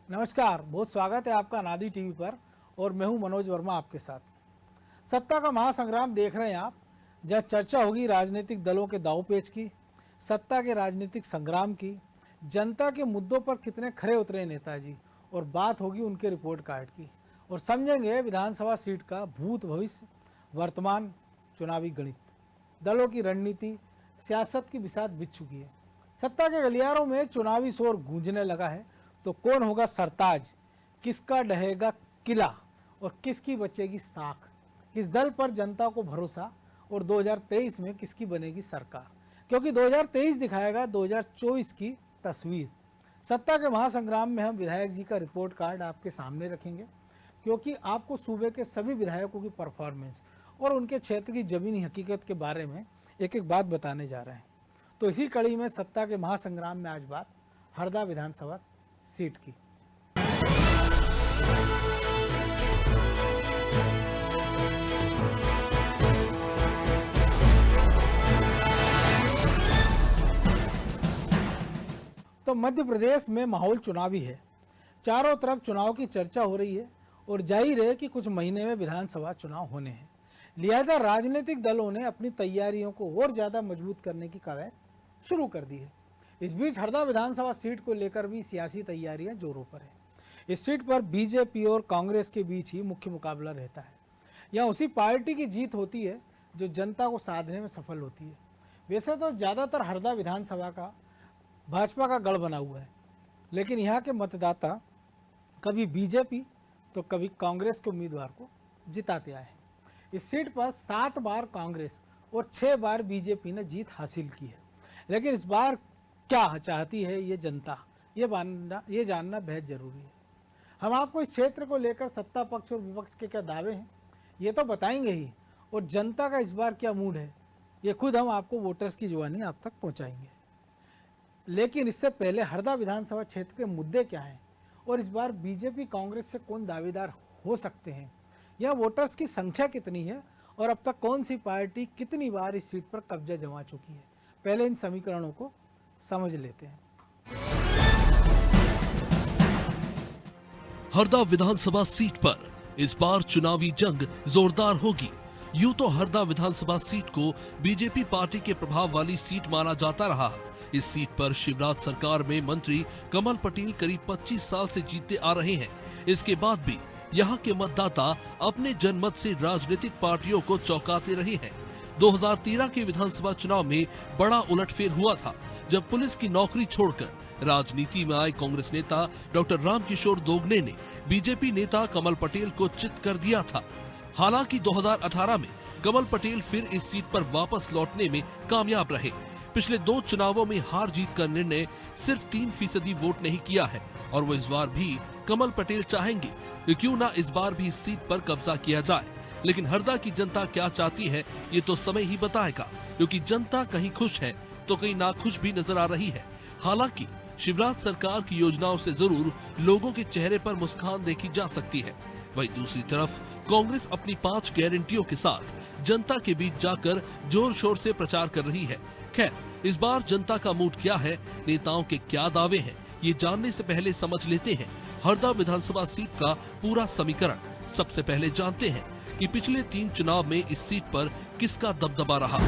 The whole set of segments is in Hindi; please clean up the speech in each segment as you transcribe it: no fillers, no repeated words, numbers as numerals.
नमस्कार, बहुत स्वागत है आपका अनादि टीवी पर और मैं हूं मनोज वर्मा आपके साथ। सत्ता का महासंग्राम देख रहे हैं आप, जहां चर्चा होगी राजनीतिक दलों के दांवपेच की, सत्ता के राजनीतिक संग्राम की, जनता के मुद्दों पर कितने खरे उतरे नेताजी और बात होगी उनके रिपोर्ट कार्ड की और समझेंगे विधानसभा सीट का भूत भविष्य वर्तमान चुनावी गणित। दलों की रणनीति सियासत की बिसात बिछ चुकी है। सत्ता के गलियारों में चुनावी शोर गूंजने लगा है, तो कौन होगा सरताज, किसका ढहेगा किला और किसकी बचेगी साख, किस दल पर जनता को भरोसा और 2023 में किसकी बनेगी सरकार, क्योंकि 2023 दिखाएगा 2024 की तस्वीर। सत्ता के महासंग्राम में हम विधायक जी का रिपोर्ट कार्ड आपके सामने रखेंगे, क्योंकि आपको सूबे के सभी विधायकों की परफॉर्मेंस और उनके क्षेत्र की जमीनी हकीकत के बारे में एक एक बात बताने जा रहे हैं। तो इसी कड़ी में सत्ता के महासंग्राम में आज बात हरदा विधानसभा सीट की। तो मध्य प्रदेश में माहौल चुनावी है, चारों तरफ चुनाव की चर्चा हो रही है और जाहिर है कि कुछ महीने में विधानसभा चुनाव होने हैं। लिहाजा राजनीतिक दलों ने अपनी तैयारियों को और ज्यादा मजबूत करने की कवायद शुरू कर दी है। इस बीच हरदा विधानसभा सीट को लेकर भी सियासी तैयारियां जोरों पर है। इस सीट पर बीजेपी और कांग्रेस के बीच ही मुख्य मुकाबला रहता है। यहाँ उसी पार्टी की जीत होती है जो जनता को साधने में सफल होती है। वैसे तो ज़्यादातर हरदा विधानसभा का भाजपा का गढ़ बना हुआ है, लेकिन यहाँ के मतदाता कभी बीजेपी तो कभी कांग्रेस के उम्मीदवार को जिताते आए हैं। इस सीट पर 7 बार कांग्रेस और 6 बार बीजेपी ने जीत हासिल की है, लेकिन इस बार क्या चाहती है ये जनता, ये जानना बेहद जरूरी है। हम आपको इस क्षेत्र को लेकर सत्ता पक्ष और विपक्ष के क्या दावे हैं ये तो बताएंगे ही, और जनता का इस बार क्या मूड है ये खुद हम आपको वोटर्स की जुबानी आप तक पहुंचाएंगे। लेकिन इससे पहले हरदा विधानसभा क्षेत्र के मुद्दे क्या हैं और इस बार बीजेपी कांग्रेस से कौन दावेदार हो सकते हैं, यह वोटर्स की संख्या कितनी है और अब तक कौन सी पार्टी कितनी बार इस सीट पर कब्जा जमा चुकी है, पहले इन समीकरणों को समझ लेते हैं। हरदा विधानसभा सीट पर इस बार चुनावी जंग जोरदार होगी। यूं तो हरदा विधानसभा सीट को बीजेपी पार्टी के प्रभाव वाली सीट माना जाता रहा। इस सीट पर शिवराज सरकार में मंत्री कमल पटेल करीब 25 साल से जीतते आ रहे हैं। इसके बाद भी यहाँ के मतदाता अपने जनमत से राजनीतिक पार्टियों को चौंकाते रहे हैं। 2013 के विधानसभा चुनाव में बड़ा उलटफेर हुआ था, जब पुलिस की नौकरी छोड़कर राजनीति में आए कांग्रेस नेता डॉक्टर रामकिशोर दोगने ने बीजेपी नेता कमल पटेल को चित कर दिया था। हालांकि 2018 में कमल पटेल फिर इस सीट पर वापस लौटने में कामयाब रहे। पिछले 2 चुनावों में हार जीत का निर्णय सिर्फ 3% वोट नहीं किया है और वो इस बार भी कमल पटेल चाहेंगे कि क्यों ना इस बार भी इस सीट पर कब्जा किया जाए। लेकिन हरदा की जनता क्या चाहती है ये तो समय ही बताएगा, क्योंकि जनता कहीं खुश है तो कहीं नाखुश भी नजर आ रही है। हालांकि शिवराज सरकार की योजनाओं से जरूर लोगों के चेहरे पर मुस्कान देखी जा सकती है। वहीं दूसरी तरफ कांग्रेस अपनी 5 गारंटियों के साथ जनता के बीच जाकर जोर शोर से प्रचार कर रही है। खैर, इस बार जनता का मूड क्या है, नेताओं के क्या दावे हैं, ये जानने से पहले समझ लेते हैं हरदा विधानसभा सीट का पूरा समीकरण। सबसे पहले जानते हैं कि पिछले 3 चुनाव में इस सीट पर किसका दबदबा रहा।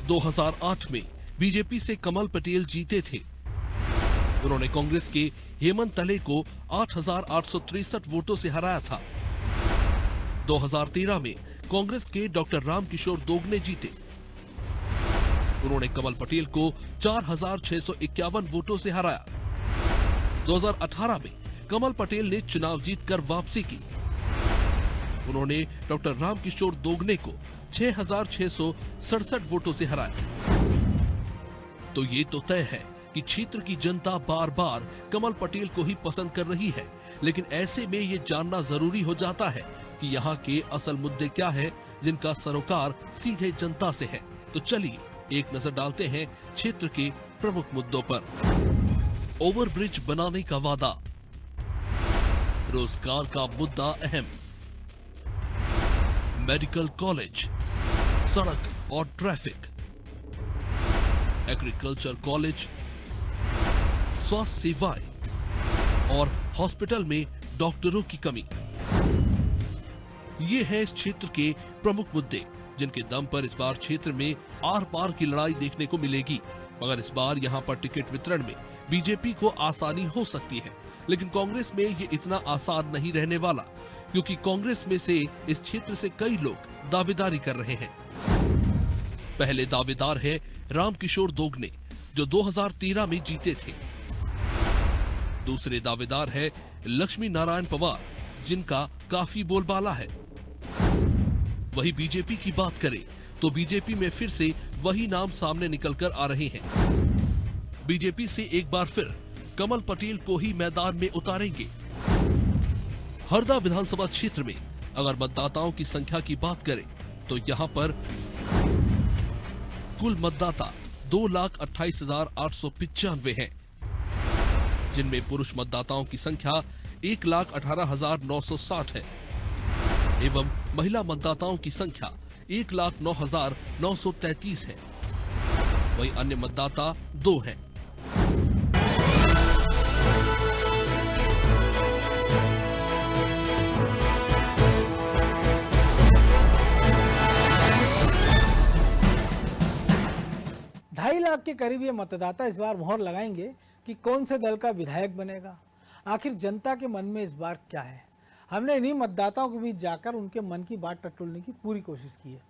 2008 में बीजेपी से कमल पटेल जीते थे। उन्होंने कांग्रेस के हेमंत तले को 8,863 वोटों से हराया था। 2013 में कांग्रेस के डॉक्टर रामकिशोर दोगने जीते। उन्होंने कमल पटेल को 4,651 वोटों से हराया। 2018 में कमल पटेल ने चुनाव जीतकर वापसी की। उन्होंने डॉक्टर रामकिशोर दोगने को 6,667 वोटों से हराया। तो ये तो तय है कि क्षेत्र की जनता बार बार कमल पटेल को ही पसंद कर रही है, लेकिन ऐसे में ये जानना जरूरी हो जाता है कि यहाँ के असल मुद्दे क्या है जिनका सरोकार सीधे जनता से है। तो चलिए एक नजर डालते हैं क्षेत्र के प्रमुख मुद्दों पर। ओवरब्रिज बनाने का वादा, रोजगार का मुद्दा अहम, मेडिकल कॉलेज, सड़क और ट्रैफिक, एग्रीकल्चर कॉलेज, स्वास्थ्य सेवाएं, और हॉस्पिटल में डॉक्टरों की कमी। ये है इस क्षेत्र के प्रमुख मुद्दे जिनके दम पर इस बार क्षेत्र में आर पार की लड़ाई देखने को मिलेगी। मगर इस बार यहाँ पर टिकट वितरण में बीजेपी को आसानी हो सकती है, लेकिन कांग्रेस में ये इतना आसान नहीं रहने वाला, क्योंकि कांग्रेस में से इस क्षेत्र से कई लोग दावेदारी कर रहे हैं। पहले दावेदार है रामकिशोर दोगने, जो 2013 में जीते थे। दूसरे दावेदार है लक्ष्मी नारायण पवार, जिनका काफी बोलबाला है। वही बीजेपी की बात करें तो बीजेपी में फिर से वही नाम सामने निकलकर आ रहे हैं। बीजेपी से एक बार फिर कमल पटेल को ही मैदान में उतारेंगे। हरदा विधानसभा क्षेत्र में अगर मतदाताओं की संख्या की बात करें तो यहाँ पर कुल मतदाता 2,28,895 हैं, जिनमें पुरुष मतदाताओं की संख्या 1,18,960 है एवं महिला मतदाताओं की संख्या 1,09,933 है। वहीं अन्य मतदाता 2 हैं। ढाई लाख के करीब ये मतदाता इस बार मोहर लगाएंगे कि कौन से दल का विधायक बनेगा। आखिर जनता के मन में इस बार क्या है, हमने इन्हीं मतदाताओं के बीच जाकर उनके मन की बात टटोलने की पूरी कोशिश की है।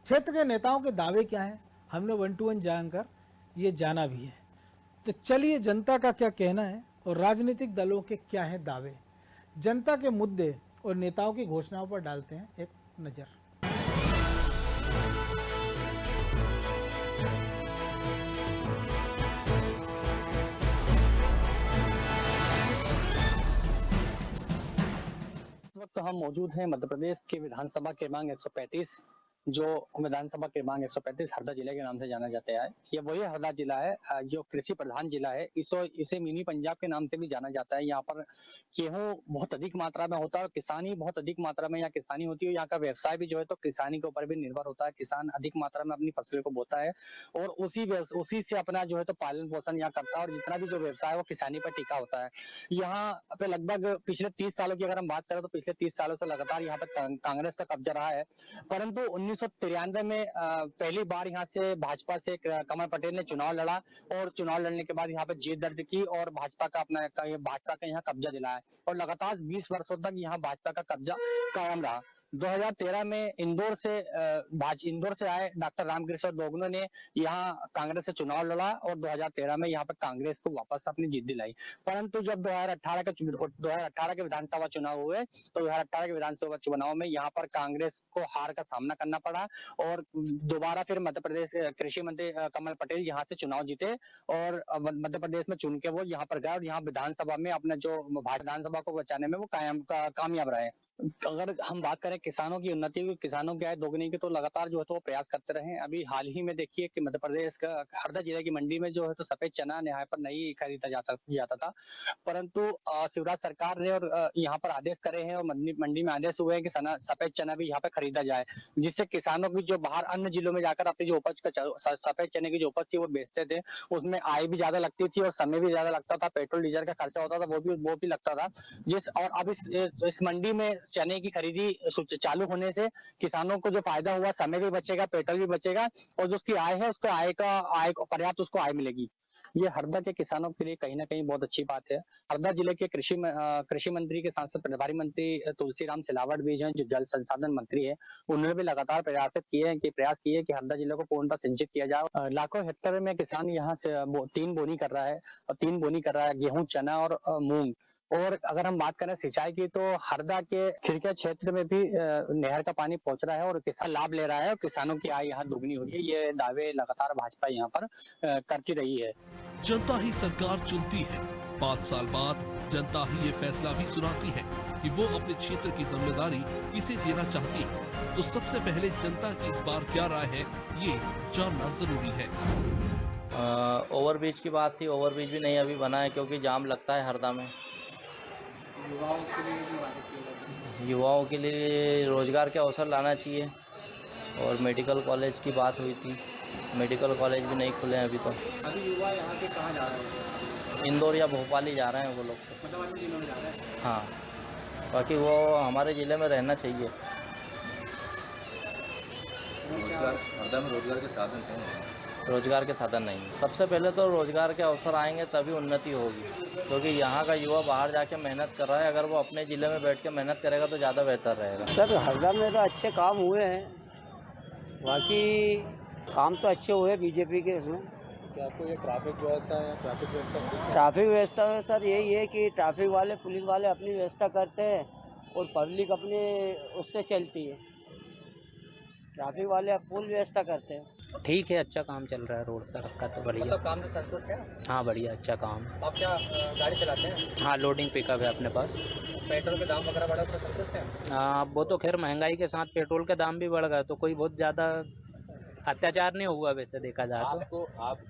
क्षेत्र के नेताओं के दावे क्या हैं, हमने 1 to 1 जानकर ये जाना भी है। तो चलिए जनता का क्या कहना है और राजनीतिक दलों के क्या है दावे, जनता के मुद्दे और नेताओं की घोषणाओं पर डालते हैं एक नज़र। वक्त हम मौजूद हैं मध्य प्रदेश के विधानसभा क्रमांक 135, जो विधानसभा क्रमांक 135 हरदा जिले के नाम से जाना जाता है। ये वही हरदा जिला है जो कृषि प्रधान जिला है। इसे मिनी पंजाब के नाम से भी जाना जाता है। यहाँ पर गेहूं बहुत अधिक मात्रा में होता है और किसानी बहुत अधिक मात्रा में यहाँ किसानी होती है। यहाँ का व्यवसाय भी जो है तो किसानी के ऊपर भी निर्भर होता है। किसान अधिक मात्रा में अपनी फसलों को बोता है और उसी से अपना जो है तो पालन पोषण यहाँ करता है और जितना भी जो व्यवसाय है वो किसानी पर टिका होता है। यहाँ पे लगभग पिछले 30 सालों की अगर हम बात करें तो पिछले 30 सालों से लगातार यहाँ पे कांग्रेस का कब्जा रहा है। परंतु 1993 में पहली बार यहाँ से भाजपा से कमल पटेल ने चुनाव लड़ा और चुनाव लड़ने के बाद यहाँ पे जीत दर्ज की और भाजपा का यहाँ कब्जा दिलाया और लगातार 20 वर्षों तक यहाँ भाजपा का कब्जा कायम रहा। 2013 में इंदौर से आए डॉक्टर रामकिशोर दोगने ने यहाँ कांग्रेस से चुनाव लड़ा और 2013 में यहाँ पर कांग्रेस को वापस अपनी जीत दिलाई। परंतु जब 2018 के विधानसभा चुनाव हुए तो 2018 के विधानसभा चुनाव में यहाँ पर कांग्रेस को हार का सामना करना पड़ा और दोबारा फिर मध्य प्रदेश कृषि मंत्री कमल पटेल यहाँ से चुनाव जीते और मध्य प्रदेश में चुन के वो यहाँ पर गए और यहाँ विधानसभा में अपने जो विधानसभा को बचाने में वो कामयाब रहे। अगर हम बात करें किसानों की उन्नति की, किसानों की आय दोगुनी की, तो लगातार जो है तो वो प्रयास करते रहे। अभी हाल ही में देखिए कि मध्य प्रदेश का हरदा जिले की मंडी में जो है तो सफेद चना न्याय पर नहीं खरीदा जाता था, परंतु शिवराज सरकार ने और यहाँ पर आदेश करे हैं और मंडी में आदेश हुए हैं कि सफेद चना भी यहाँ पे खरीदा जाए, जिससे किसानों की जो बाहर अन्य जिलों में जाकर अपनी जो उपज सफेद चने की जो उपज थी वो बेचते थे, उसमें आय भी ज्यादा लगती थी और समय भी ज्यादा लगता था, पेट्रोल डीजल का खर्चा होता था वो भी लगता था। और अब इस मंडी में चने की खरीदी चालू होने से किसानों को जो फायदा हुआ, समय भी बचेगा, पेट्रोल भी बचेगा और जो उसकी आय है उसको पर्याप्त उसको आय मिलेगी। ये हरदा के किसानों के लिए कहीं ना कहीं बहुत अच्छी बात है। हरदा जिले के कृषि मंत्री के सांसद प्रभारी मंत्री तुलसीराम सिलावट भी हैं, जो जल संसाधन मंत्री है, उन्होंने भी लगातार प्रयास किए कि हरदा जिले को पूर्णतः सिंचित किया जाए। लाखों हेक्टेयर में किसान यहाँ से 3 बोनी कर रहा है गेहूं, चना और मूंग। और अगर हम बात करें सिंचाई की तो हरदा के खिड़किया क्षेत्र में भी नहर का पानी पहुंच रहा है और किसान लाभ ले रहा है और किसानों की आय यहाँ दुगनी हो रही है। ये दावे लगातार भाजपा यहाँ पर करती रही है। जनता ही सरकार चुनती है। 5 साल बाद जनता ही ये फैसला भी सुनाती है कि वो अपने क्षेत्र की जिम्मेदारी किसे देना चाहती है। तो सबसे पहले जनता की इस बार क्या राय है, ये जानना जरूरी है। ओवरब्रिज की बात थी, ओवरब्रिज भी नहीं अभी बना है क्योंकि जाम लगता है हरदा में। युवाओं के लिए रोजगार के अवसर लाना चाहिए। और मेडिकल कॉलेज की बात हुई थी, मेडिकल कॉलेज भी नहीं खुले हैं अभी तो। अभी युवा यहाँ के कहाँ जा रहे हैं? इंदौर या भोपाल ही जा रहे हैं वो लोग तो। मतलब अन्य जिलों में जा रहे हैं? हाँ, बाकी वो हमारे ज़िले में रहना चाहिए। हरदा में रोजगार के साधन हैं? रोजगार के साधन नहीं। सबसे पहले तो रोजगार के अवसर आएंगे तभी उन्नति होगी, क्योंकि यहाँ का युवा बाहर जाके मेहनत कर रहा है। अगर वो अपने ज़िले में बैठ के मेहनत करेगा तो ज़्यादा बेहतर रहेगा। सर हरदा में तो अच्छे काम हुए हैं, बाकी काम तो अच्छे हुए बीजेपी के इसमें। क्या आपको ये ट्रैफिक व्यवस्था है, ट्रैफिक व्यवस्था में सर यही है कि ट्रैफिक वाले पुलिस वाले अपनी व्यवस्था करते हैं और पब्लिक अपने उससे चलती है। ट्रैफिक वाले फुल व्यवस्था करते हैं। ठीक है, अच्छा काम चल रहा है रोड सड़क का तो बढ़िया। मतलब काम से संतुष्ट है? हाँ बढ़िया, अच्छा काम। आप क्या गाड़ी चलाते हैं? हाँ, लोडिंग पिकअप है अपने पास। पेट्रोल के दाम वगैरह बढ़े तो संतुष्ट है? हाँ, वो तो खैर महंगाई के साथ पेट्रोल के दाम भी बढ़ गए तो कोई बहुत ज़्यादा अत्याचार नहीं हुआ वैसे देखा जाए तो। आपको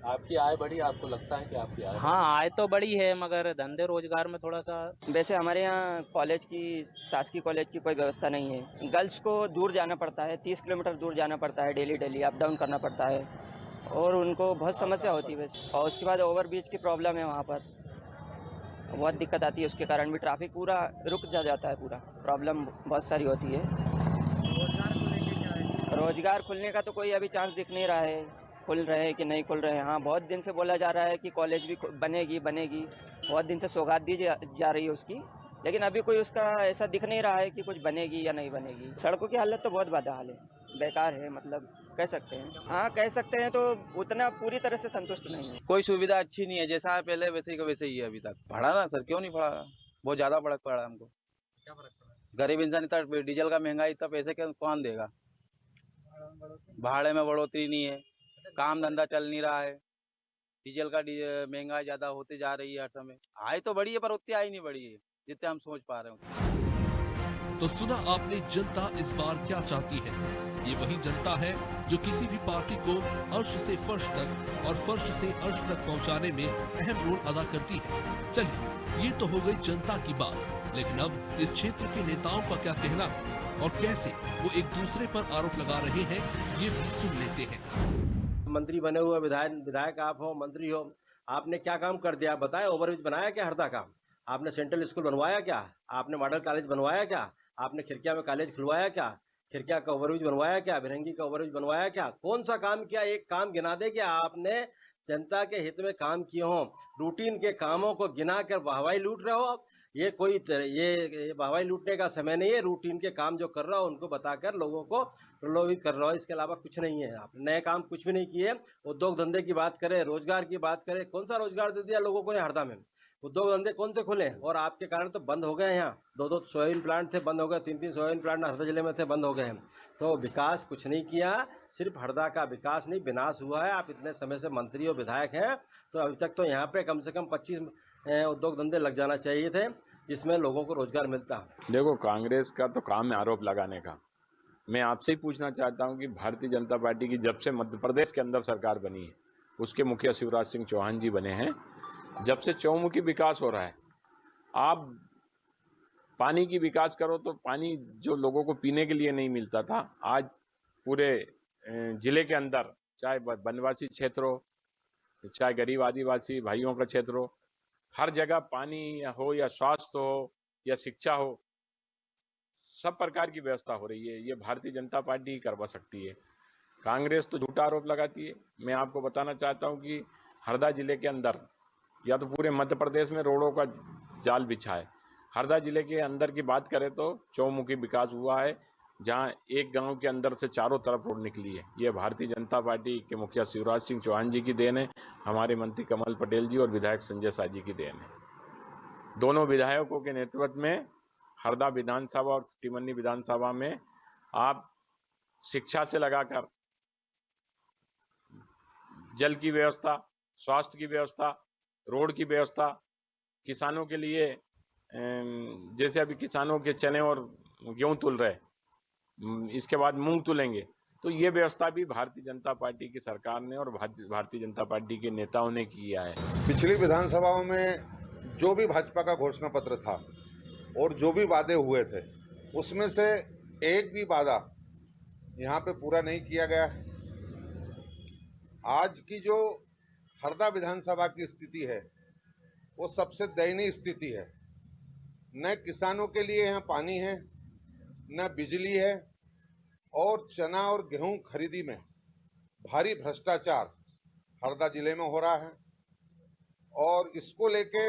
आपकी आय बढ़ी, आपको लगता है कि आपकी आय? हाँ, आय तो बड़ी है मगर धंधे रोजगार में थोड़ा सा। वैसे हमारे यहाँ कॉलेज की, शासकीय कॉलेज की कोई व्यवस्था नहीं है। गर्ल्स को दूर जाना पड़ता है, 30 किलोमीटर दूर जाना पड़ता है, डेली अप डाउन करना पड़ता है और उनको बहुत समस्या होती है वैसे। और उसके बाद ओवरब्रिज की प्रॉब्लम है, वहाँ पर बहुत दिक्कत आती है। उसके कारण भी ट्रैफिक पूरा रुक जाता है, पूरा प्रॉब्लम बहुत सारी होती है। रोजगार खुलने का तो कोई अभी चांस दिख नहीं रहा है, खुल रहे हैं कि नहीं खुल रहे हैं। हाँ, बहुत दिन से बोला जा रहा है कि कॉलेज भी बनेगी, बहुत दिन से सौगात दी जा रही है उसकी, लेकिन अभी कोई उसका ऐसा दिख नहीं रहा है कि कुछ बनेगी या नहीं बनेगी। सड़कों की हालत तो बहुत बदहाल है, बेकार है, मतलब कह सकते हैं। हाँ, कह सकते हैं, तो उतना पूरी तरह से संतुष्ट नहीं है। कोई सुविधा अच्छी नहीं है, जैसा है पहले वैसे ही है अभी तक। बढ़ा ना सर, क्यों नहीं बढ़ा? बहुत ज़्यादा फर्क पड़ा हमको। क्या फर्क पड़ा? गरीब इंसान इतना, डीजल का महंगाई, इतना पैसे कौन देगा? भाड़े में बढ़ोतरी नहीं है, काम धंधा चल नहीं रहा है, डीजल का महंगाई ज़्यादा होते जा रही है हर समय। आय तो बढ़ी है पर उतनी आय नहीं बढ़ी है जितने हम सोच पा रहे हैं। तो सुना आपने, जनता इस बार क्या चाहती है। ये वही जनता है जो किसी भी पार्टी को अर्श से फर्श तक और फर्श से अर्श तक पहुंचाने में अहम रोल अदा करती है। चलिए, ये तो हो गई जनता की बात, लेकिन अब इस क्षेत्र के नेताओं का क्या कहना है और कैसे वो एक दूसरे पर आरोप लगा रहे हैं, ये भी सुन लेते हैं। मंत्री बने हुए विधायक आप हो, मंत्री हो, आपने क्या काम कर दिया बताएं। ओवरब्रिज बनाया क्या हरदा का? आपने सेंट्रल स्कूल बनवाया क्या? आपने मॉडल कॉलेज बनवाया क्या? आपने खिड़किया में कॉलेज खुलवाया क्या? खिड़किया का ओवरब्रिज बनवाया क्या? भिरंगी का ओवरब्रिज बनवाया क्या? कौन सा काम किया? एक काम गिना दे कि आपने जनता के हित में काम किए हों। रूटीन के कामों को गिना कर वाहवाही लूट रहे हो। ये कोई ये वाहवाही लूटने का समय नहीं है। रूटीन के काम जो कर रहा हो उनको बताकर लोगों को प्रलोभित कर रहा हो, इसके अलावा कुछ नहीं है। आप नए काम कुछ भी नहीं किए। उद्योग धंधे की बात करें, रोजगार की बात करें, कौन सा रोजगार दे दिया लोगों को हरदा में? उद्योग धंधे कौन से खुले? और आपके कारण तो बंद हो गए। यहाँ 2 सोयाबीन प्लांट थे, बंद हो गए। 3 सोयाबीन प्लांट हरदा जिले में थे, बंद हो गए हैं। तो विकास कुछ नहीं किया। सिर्फ हरदा का विकास नहीं, विनाश हुआ है। आप इतने समय से मंत्री और विधायक हैं, तो अभी तक तो यहाँ पे कम से कम 25 उद्योग धंधे लग जाना चाहिए थे, जिसमें लोगों को रोजगार मिलता। देखो, कांग्रेस का तो काम है आरोप लगाने का। मैं आपसे ही पूछना चाहता हूं कि भारतीय जनता पार्टी की जब से मध्य प्रदेश के अंदर सरकार बनी है, उसके मुखिया शिवराज सिंह चौहान जी बने हैं, जब से चौमुखी विकास हो रहा है। आप पानी की विकास करो तो पानी जो लोगों को पीने के लिए नहीं मिलता था, आज पूरे जिले के अंदर, चाहे वनवासी क्षेत्र हो, चाहे गरीब आदिवासी भाइयों का क्षेत्र हो, हर जगह पानी हो या स्वास्थ्य हो या शिक्षा हो, सब प्रकार की व्यवस्था हो रही है। ये भारतीय जनता पार्टी ही करवा सकती है। कांग्रेस तो झूठा आरोप लगाती है। मैं आपको बताना चाहता हूं कि हरदा जिले के अंदर या तो पूरे मध्य प्रदेश में रोडों का जाल बिछा है। हरदा जिले के अंदर की बात करें तो चौमुखी विकास हुआ है, जहां एक गांव के अंदर से चारों तरफ रोड निकली है। ये भारतीय जनता पार्टी के मुखिया शिवराज सिंह चौहान जी की देन है, हमारे मंत्री कमल पटेल जी और विधायक संजय शाह जी की देन है। दोनों विधायकों के नेतृत्व में हरदा विधानसभा और टिमन्नी विधानसभा में आप शिक्षा से लगाकर जल की व्यवस्था, स्वास्थ्य की व्यवस्था, रोड की व्यवस्था, किसानों के लिए जैसे अभी किसानों के चने और गेहूं तुल रहे, इसके बाद मूंग तुलेंगे, तो ये व्यवस्था भी भारतीय जनता पार्टी की सरकार ने और भारतीय जनता पार्टी के नेताओं ने किया है। पिछली विधानसभाओं में जो भी भाजपा का घोषणा पत्र था और जो भी वादे हुए थे, उसमें से एक भी वादा यहाँ पे पूरा नहीं किया गया है। आज की जो हरदा विधानसभा की स्थिति है वो सबसे दयनीय स्थिति है। न किसानों के लिए यहाँ पानी है, न बिजली है, और चना और गेहूं खरीदी में भारी भ्रष्टाचार हरदा जिले में हो रहा है, और इसको लेके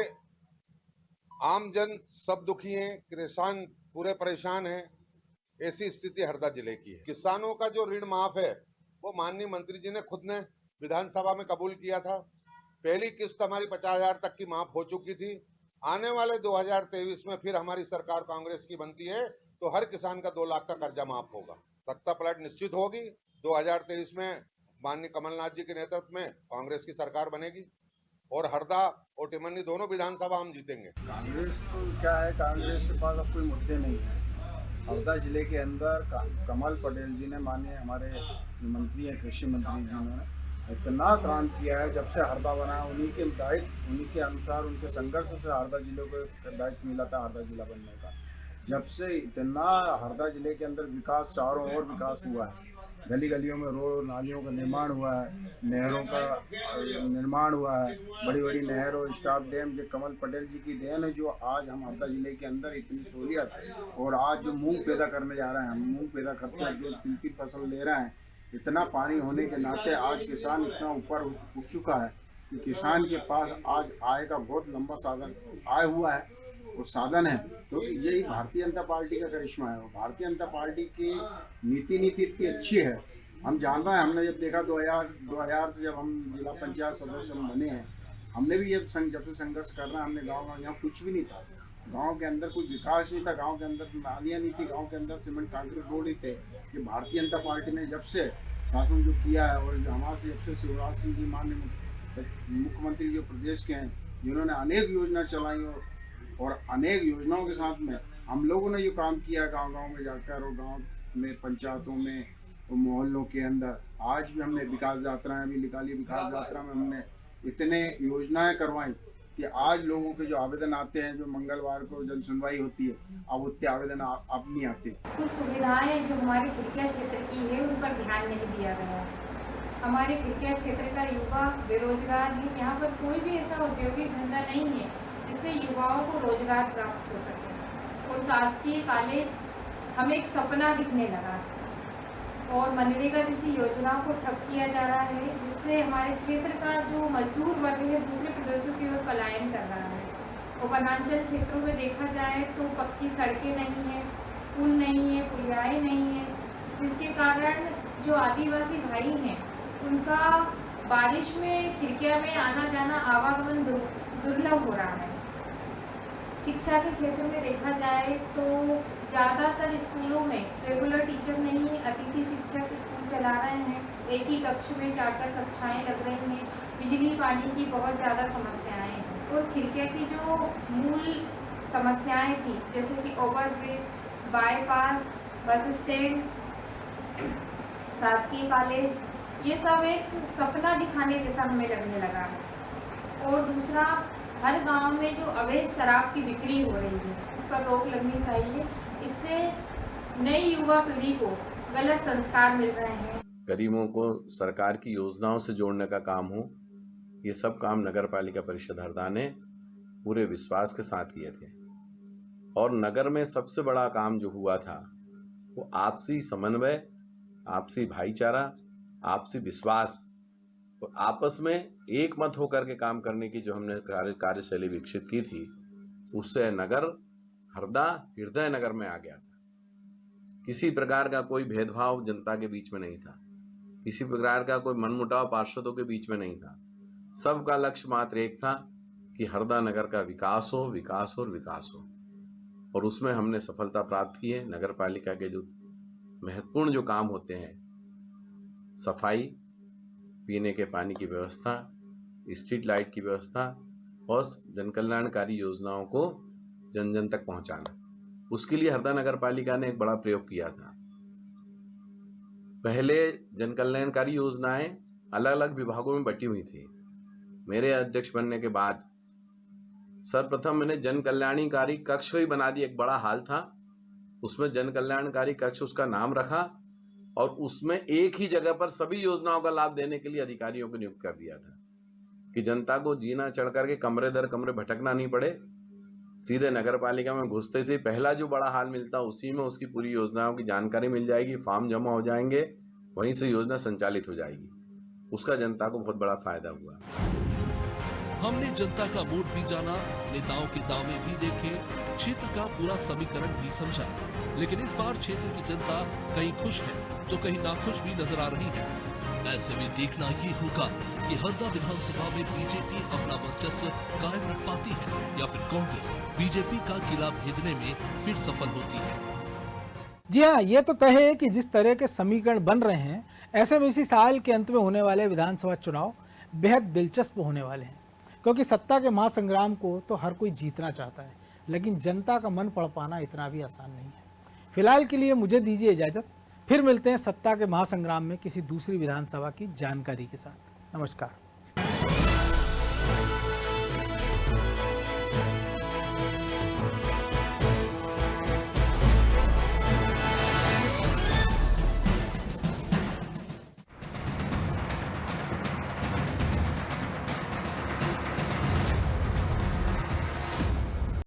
आम जन सब दुखी हैं, किसान पूरे परेशान हैं। ऐसी स्थिति हरदा जिले की है। किसानों का जो ऋण माफ है वो माननीय मंत्री जी ने खुद ने विधानसभा में कबूल किया था। पहली किस्त हमारी 50,000 तक की माफ हो चुकी थी। आने वाले 2023 में फिर हमारी सरकार कांग्रेस की बनती है तो हर किसान का 2 लाख का कर्जा माफ होगा। तख्ता पलट निश्चित होगी। 2023 में माननीय कमलनाथ जी के नेतृत्व में कांग्रेस की सरकार बनेगी और हरदा और टिमरनी दोनों विधानसभा हम जीतेंगे। कांग्रेस को क्या है, कांग्रेस के पास अब कोई मुद्दे नहीं है। हरदा जिले के अंदर कमल पटेल जी ने, माननीय हमारे मंत्री हैं कृषि मंत्री जी ने, इतना काम किया है। जब से हरदा बना उन्हीं के दायित्व, उन्हीं के अनुसार, उनके संघर्ष से हरदा जिले को दायित्व मिला था हरदा जिला बनने का। जब से इतना हरदा जिले के अंदर विकास, चारों ओर विकास हुआ है। गली गलियों में रोड नालियों का निर्माण हुआ है, नहरों का निर्माण हुआ है, बड़ी बड़ी नहर और स्टाफ डैम जो कमल पटेल जी की देन है, जो आज हम हरदा जिले के अंदर इतनी सहूलियत, और आज जो मूंग पैदा करने जा रहे हैं, हम मूंग पैदा करते हैं, जो 3 फसल ले रहे हैं, इतना पानी होने के नाते आज किसान इतना ऊपर उठ चुका है कि किसान के पास आज आय का बहुत लंबा साधन आय हुआ है और साधन है। तो यही भारतीय जनता पार्टी का करिश्मा है। भारतीय जनता पार्टी की नीति इतनी अच्छी है। हम जान रहे हैं, हमने जब देखा 2000 से जब हम जिला पंचायत सदस्य हम बने हैं, हमने भी जब से संघर्ष कर रहे हैं, हमने गाँव में यहाँ कुछ भी नहीं था, गांव के अंदर कोई विकास नहीं था, गांव के अंदर नालियाँ नहीं थी, गांव के अंदर सीमेंट कंक्रीट रोड ही थे। ये भारतीय जनता पार्टी ने जब से शासन जो किया है, और हमारे जब से शिवराज सिंह जी माननीय मुख्यमंत्री जो प्रदेश के हैं, जिन्होंने अनेक योजना चलाई और अनेक योजनाओं के साथ में हम लोगों ने ये काम किया गांव-गांव में जाकर, और गांव में पंचायतों में और मोहल्लों के अंदर। आज भी हमने विकास यात्राएं भी निकाली। विकास यात्रा में हमने इतने योजनाएं करवाई कि आज लोगों के जो आवेदन आते हैं, जो मंगलवार को जन सुनवाई होती है, अब उतने आवेदन अब नहीं आते। कुछ सुविधाएं जो हमारे खिड़किया क्षेत्र की है उन पर ध्यान नहीं दिया गया है। हमारे खिड़किया क्षेत्र का युवा बेरोजगार है। यहाँ पर कोई भी ऐसा औद्योगिक धंधा नहीं है जिससे युवाओं को रोजगार प्राप्त हो सके। और शासकीय कॉलेज हमें एक सपना दिखने लगा और मनरेगा जैसी योजनाओं को ठप किया जा रहा है, जिससे हमारे क्षेत्र का जो मजदूर वर्ग है दूसरे प्रदेशों की ओर पलायन कर रहा है। और वनांचल क्षेत्रों में देखा जाए तो पक्की सड़कें नहीं हैं, पुल नहीं है, पुलियाएँ नहीं हैं, जिसके कारण जो आदिवासी भाई हैं उनका बारिश में खिड़किया में आना जाना, आवागमन दुर्लभ हो रहा है। शिक्षा के क्षेत्र में देखा जाए तो ज़्यादातर स्कूलों में रेगुलर टीचर नहीं है, अतिथि शिक्षक स्कूल चला रहे हैं। एक ही कक्ष में 4-4 कक्षाएं लग रही हैं। बिजली पानी की बहुत ज़्यादा समस्याएं हैं। और खिड़किया की जो मूल समस्याएं थी, जैसे कि ओवरब्रिज, बाईपास, बस स्टैंड, शासकीय कॉलेज, ये सब एक सपना दिखाने जैसा हमें लगने लगा है। और दूसरा, हर गांव में जो अवैध शराब की बिक्री हो रही है, इस पर रोक लगनी चाहिए। इससे नई युवा पीढ़ी को गलत संस्कार मिल रहे हैं। गरीबों को सरकार की योजनाओं से जोड़ने का काम हो, ये सब काम नगर पालिका परिषद हरदा ने पूरे विश्वास के साथ किए थे। और नगर में सबसे बड़ा काम जो हुआ था वो आपसी समन्वय, आपसी भाईचारा, आपसी विश्वास और आपस में एक मत होकर के काम करने की जो हमने कार्यशैली विकसित की थी, उससे नगर हरदा हृदय नगर में आ गया था। किसी प्रकार का कोई भेदभाव जनता के बीच में नहीं था, किसी प्रकार का कोई मनमुटाव पार्षदों के बीच में नहीं था। सबका लक्ष्य मात्र एक था कि हरदा नगर का विकास हो, विकास हो और विकास हो। और उसमें हमने सफलता प्राप्त की है। नगर पालिका के जो महत्वपूर्ण जो काम होते हैं, सफाई, पीने के पानी की व्यवस्था, स्ट्रीट लाइट की व्यवस्था और जनकल्याणकारी योजनाओं को जन जन तक पहुंचाना, उसके लिए हरदा नगर पालिका ने एक बड़ा प्रयोग किया था। पहले जनकल्याणकारी योजनाएं अलग अलग विभागों में बटी हुई थी। मेरे अध्यक्ष बनने के बाद सर्वप्रथम मैंने जन कल्याणकारी कक्ष ही बना दिया। एक बड़ा हाल था, उसमें जन कल्याणकारी कक्ष उसका नाम रखा और उसमें एक ही जगह पर सभी योजनाओं का लाभ देने के लिए अधिकारियों को नियुक्त कर दिया था कि जनता को जीना चढ़ करके कमरे दर कमरे भटकना नहीं पड़े, सीधे नगर पालिका में घुसते से पहला जो बड़ा हाल मिलता उसी में उसकी पूरी योजनाओं की जानकारी मिल जाएगी, फॉर्म जमा हो जाएंगे, वहीं से योजना संचालित हो जाएगी। उसका जनता को बहुत बड़ा फायदा हुआ। हमने जनता का मूड भी जाना, नेताओं के दावे भी देखे, क्षेत्र का पूरा समीकरण भी समझा, लेकिन इस बार क्षेत्र की जनता कहीं खुश है तो कहीं नाखुश भी नजर आ रही है। ऐसे में देखना ये होगा कि हरदा विधानसभा में बीजेपी अपना वर्चस्व कायम रख पाती है या फिर कांग्रेस बीजेपी का किला भेदने में फिर सफल होती है। जी हाँ, ये तो तय है कि जिस तरह के समीकरण बन रहे हैं, ऐसे में इसी साल के अंत में होने वाले विधानसभा चुनाव बेहद दिलचस्प होने वाले हैं, क्योंकि सत्ता के महासंग्राम को तो हर कोई जीतना चाहता है, लेकिन जनता का मन पढ़ पाना इतना भी आसान नहीं है। फिलहाल के लिए मुझे दीजिए इजाजत, फिर मिलते हैं सत्ता के महासंग्राम में किसी दूसरी विधानसभा की जानकारी के साथ। नमस्कार।